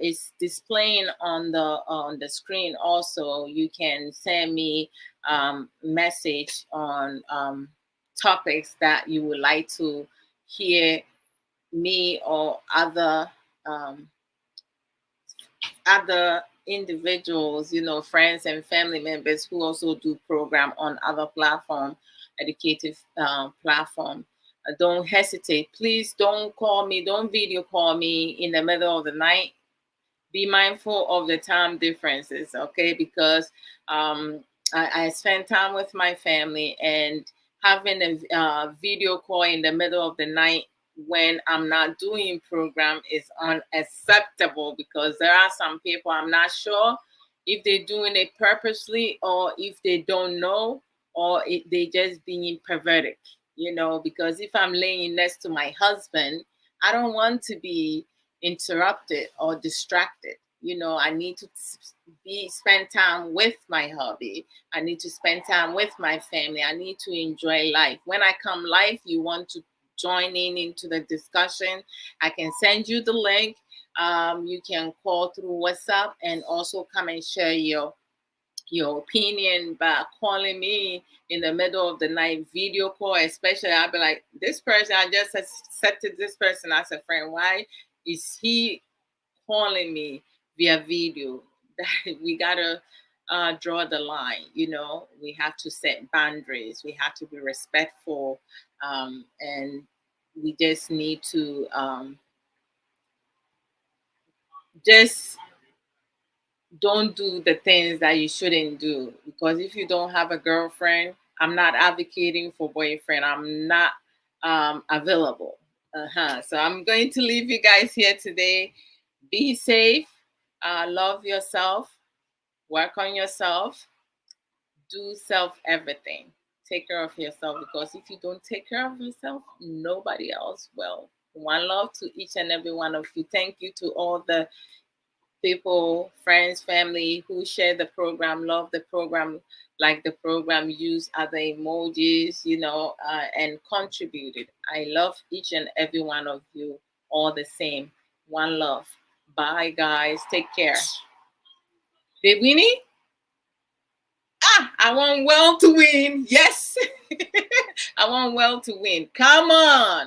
it's displaying on the screen. Also, you can send me message on topics that you would like to hear me or um, other individuals, friends and family members who also do program on other platform, educative platform. Don't hesitate. Please don't call me. Don't video call me in the middle of the night. Be mindful of the time differences, okay? Because I spend time with my family, and having a video call in the middle of the night when I'm not doing program is unacceptable, because there are some people, I'm not sure if they're doing it purposely or if they don't know, or if they just being perverted, because if I'm laying next to my husband, I don't want to be interrupted or distracted. I need to be spend time with my hobby. I need to spend time with my family. I need to enjoy life. When I come live, you want to join in into the discussion, I can send you the link. You can call through WhatsApp and also come and share your opinion by calling me in the middle of the night video call. Especially, I'll be like, this person, I just accepted this person as a friend. Why is he calling me via video? We gotta draw the line. We have to set boundaries. We have to be respectful, and we just need to just don't do the things that you shouldn't do. Because if you don't have a girlfriend, I'm not advocating for boyfriend. I'm not available. So I'm going to leave you guys here today. Be safe. Love yourself. Work on yourself. Do self everything. Take care of yourself, because if you don't take care of yourself, nobody else will. One love to each and every one of you. Thank you to all the people, friends, family who share the program, love the program, like the program, use other emojis, and contributed. I love each and every one of you all the same. One love. Bye, guys. Take care. Did Winnie? I want well to win. Yes. I want well to win. Come on.